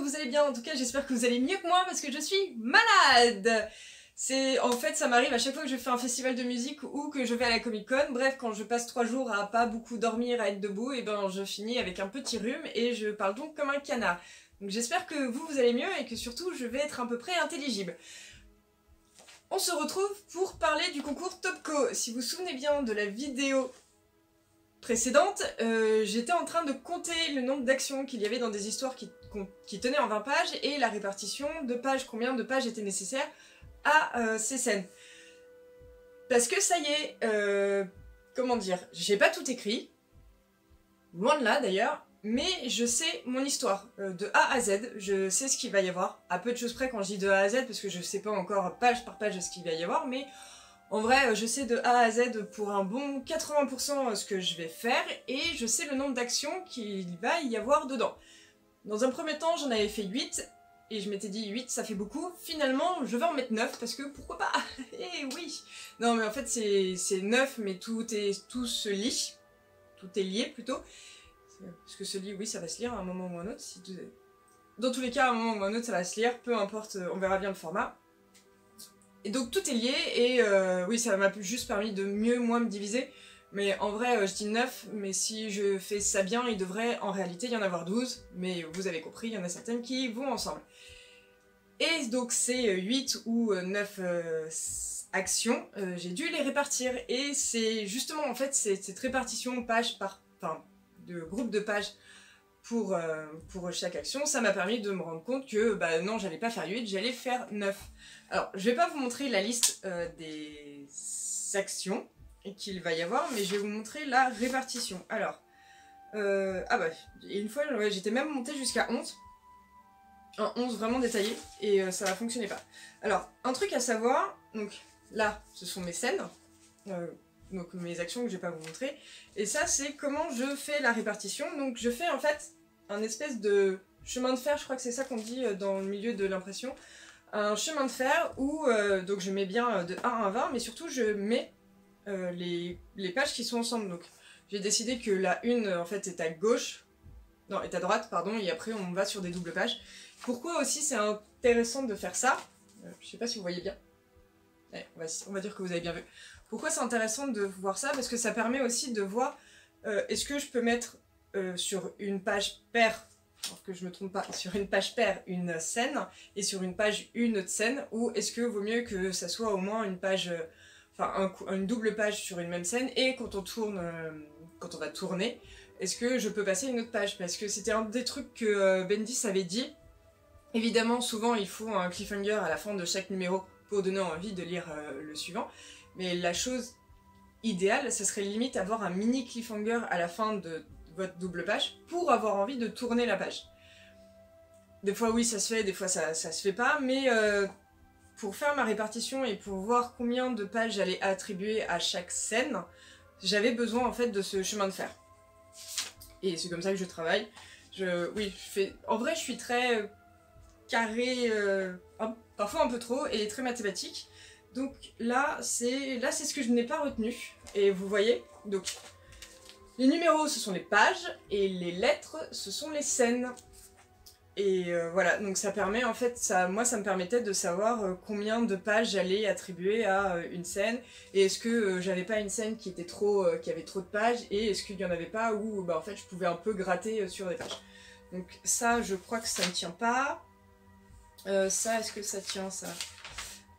vous allez bien. En tout cas, j'espère que vous allez mieux que moi parce que je suis malade. En fait, ça m'arrive à chaque fois que je fais un festival de musique ou que je vais à la Comic Con. Bref, quand je passe 3 jours à pas beaucoup dormir, à être debout, et ben je finis avec un petit rhume et je parle donc comme un canard. Donc j'espère que vous allez mieux et que surtout je vais être à peu près intelligible. On se retrouve pour parler du concours Topco. Si vous vous souvenez bien de la vidéo précédente, j'étais en train de compter le nombre d'actions qu'il y avait dans des histoires qui tenaient en 20 pages et la répartition de pages, combien de pages étaient nécessaires à ces scènes. Parce que ça y est, comment dire, j'ai pas tout écrit, loin de là d'ailleurs, mais je sais mon histoire, de A à Z, je sais ce qu'il va y avoir, à peu de choses près quand je dis de A à Z, parce que je sais pas encore page par page ce qu'il va y avoir, mais en vrai, je sais de A à Z pour un bon 80% ce que je vais faire, et je sais le nombre d'actions qu'il va y avoir dedans. Dans un premier temps, j'en avais fait 8, et je m'étais dit 8 ça fait beaucoup, finalement je vais en mettre 9 parce que pourquoi pas. Eh oui. Non mais en fait c'est 9 mais tout se lie, tout est lié plutôt, parce que ce lit oui ça va se lire à un moment ou un autre, dans tous les cas à un moment ou un autre ça va se lire, peu importe, on verra bien le format. Et donc tout est lié et oui ça m'a juste permis de mieux moi me diviser. Mais en vrai, je dis 9, mais si je fais ça bien, il devrait en réalité y en avoir 12. Mais vous avez compris, il y en a certaines qui vont ensemble. Et donc ces 8 ou 9 actions, j'ai dû les répartir. Et c'est justement en fait cette répartition page par... enfin, de groupe de pages pour chaque action, ça m'a permis de me rendre compte que bah non, j'allais pas faire 8, j'allais faire 9. Alors, je vais pas vous montrer la liste des actions qu'il va y avoir, mais je vais vous montrer la répartition. Alors, ah bah, une fois, ouais, j'étais même montée jusqu'à 11. Un 11 vraiment détaillé, et ça ne fonctionnait pas. Alors, un truc à savoir, donc là, ce sont mes scènes, donc mes actions que je vais pas vous montrer, et ça, c'est comment je fais la répartition. Donc, je fais en fait un espèce de chemin de fer, je crois que c'est ça qu'on dit dans le milieu de l'impression, un chemin de fer où donc je mets bien de 1 à 20, mais surtout je mets les pages qui sont ensemble. Donc j'ai décidé que la une en fait est à gauche, non est à droite pardon, et après on va sur des doubles pages. Pourquoi aussi c'est intéressant de faire ça, je sais pas si vous voyez bien, ouais, on va dire que vous avez bien vu. Pourquoi c'est intéressant de voir ça? Parce que ça permet aussi de voir est-ce que je peux mettre sur une page paire, alors que je me trompe pas, sur une page paire une scène et sur une page une autre scène, ou est-ce que vaut mieux que ça soit au moins une page, enfin une double page sur une même scène, et quand on tourne, quand on va tourner, est-ce que je peux passer une autre page? Parce que c'était un des trucs que Bendis avait dit. Évidemment, souvent il faut un cliffhanger à la fin de chaque numéro pour donner envie de lire le suivant, mais la chose idéale, ça serait limite avoir un mini cliffhanger à la fin de votre double page pour avoir envie de tourner la page. Des fois oui ça se fait, des fois ça se fait pas, mais pour faire ma répartition et pour voir combien de pages j'allais attribuer à chaque scène, j'avais besoin en fait de ce chemin de fer. Et c'est comme ça que je travaille. En vrai je suis très carré, parfois un peu trop, et très mathématique. Donc là c'est ce que je n'ai pas retenu. Et vous voyez, donc les numéros ce sont les pages et les lettres ce sont les scènes. Et voilà, donc ça permet en fait, moi ça me permettait de savoir combien de pages j'allais attribuer à une scène, et est-ce que j'avais pas une scène qui avait trop de pages, et est-ce qu'il y en avait pas où bah, en fait je pouvais un peu gratter sur des pages. Donc ça je crois que ça ne tient pas. Ça, est-ce que ça tient ça?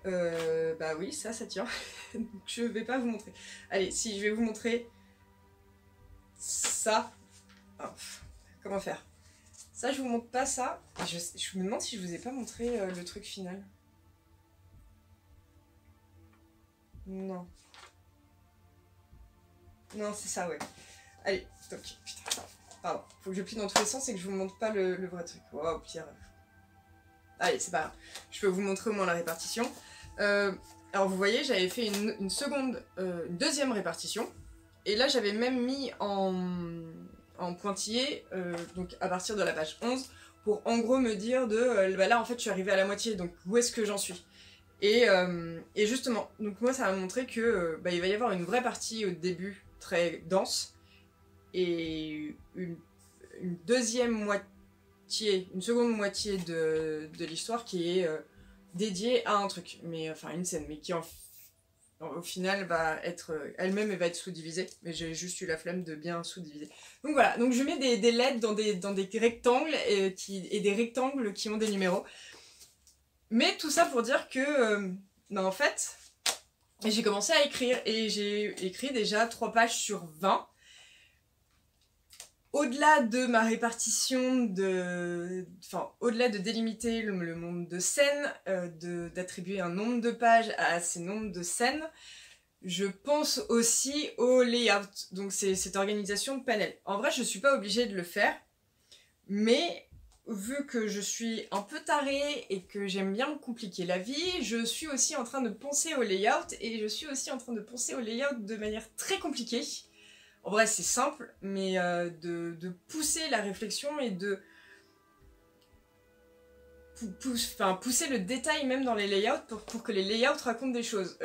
Bah oui, ça tient. Donc je vais pas vous montrer. Allez, si je vais vous montrer ça. Oh, comment faire? Ça, je vous montre pas ça. Je me demande si je vous ai pas montré le truc final. Non. Non, c'est ça, ouais. Allez, donc, putain, pardon. Faut que je plie dans tous les sens et que je vous montre pas le vrai truc. Wow, pire. Allez, c'est pas grave. Je peux vous montrer au moins la répartition. Alors, vous voyez, j'avais fait une deuxième répartition. Et là, j'avais même mis en pointillé, donc à partir de la page 11, pour en gros me dire bah là en fait je suis arrivée à la moitié, donc où est-ce que j'en suis? Et justement, donc moi ça m'a montré que bah, il va y avoir une vraie partie au début très dense, et une deuxième moitié, une seconde moitié de l'histoire qui est dédiée à un truc, mais enfin une scène, mais qui au final va être elle-même et va être sous-divisée, mais j'ai juste eu la flemme de bien sous-diviser. Donc voilà, donc je mets des LED dans des rectangles et des rectangles qui ont des numéros. Mais tout ça pour dire que, en fait, j'ai commencé à écrire et j'ai écrit déjà 3 pages sur 20. Au-delà de ma répartition au-delà de délimiter le nombre de scènes, d'attribuer un nombre de pages à ces nombres de scènes, je pense aussi au layout, donc c'est cette organisation de panels. En vrai, je suis pas obligée de le faire, mais vu que je suis un peu tarée et que j'aime bien me compliquer la vie, je suis aussi en train de penser au layout, et je suis aussi en train de penser au layout de manière très compliquée. En vrai, c'est simple, mais de pousser la réflexion et de pousser le détail même dans les layouts pour que les layouts racontent des choses.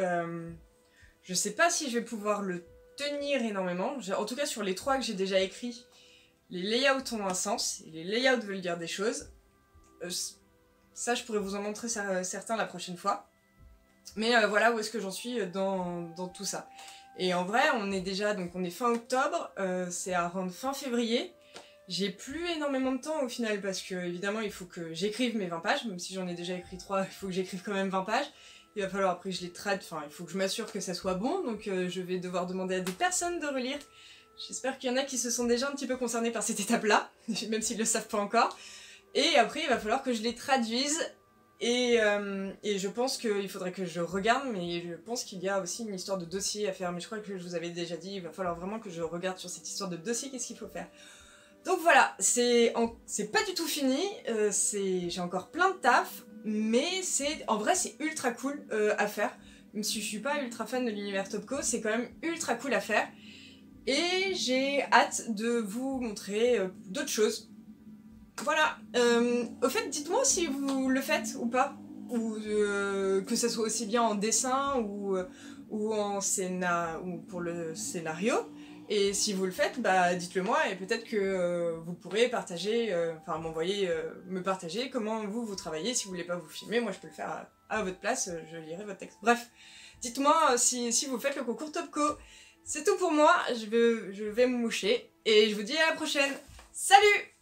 Je sais pas si je vais pouvoir le tenir énormément. En tout cas, sur les 3 que j'ai déjà écrits, les layouts ont un sens, et les layouts veulent dire des choses. Ça, je pourrais vous en montrer certains la prochaine fois. Mais voilà où est-ce que j'en suis dans tout ça. Et en vrai, on est fin octobre, c'est à rendre fin février. J'ai plus énormément de temps au final parce que évidemment il faut que j'écrive mes 20 pages, même si j'en ai déjà écrit 3, il faut que j'écrive quand même 20 pages. Il va falloir après que je les trade, il faut que je m'assure que ça soit bon, donc je vais devoir demander à des personnes de relire. J'espère qu'il y en a qui se sont déjà un petit peu concernés par cette étape-là, même s'ils le savent pas encore. Et après il va falloir que je les traduise. Et je pense qu'il faudrait que je regarde, mais je pense qu'il y a aussi une histoire de dossier à faire. Mais je crois que je vous avais déjà dit, il va falloir vraiment que je regarde sur cette histoire de dossier, qu'est-ce qu'il faut faire. Donc voilà, c'est pas du tout fini, j'ai encore plein de taf, mais en vrai c'est ultra cool à faire. Même si je suis pas ultra fan de l'univers Topco, c'est quand même ultra cool à faire. Et j'ai hâte de vous montrer d'autres choses. Voilà, au fait, dites-moi si vous le faites ou pas, ou que ça soit aussi bien en dessin ou ou pour le scénario. Et si vous le faites, bah dites-le moi et peut-être que vous pourrez partager, me partager comment vous travaillez. Si vous voulez pas vous filmer, moi je peux le faire à votre place, je lirai votre texte. Bref, dites-moi si vous faites le concours Topco. C'est tout pour moi, je vais me moucher et je vous dis à la prochaine. Salut!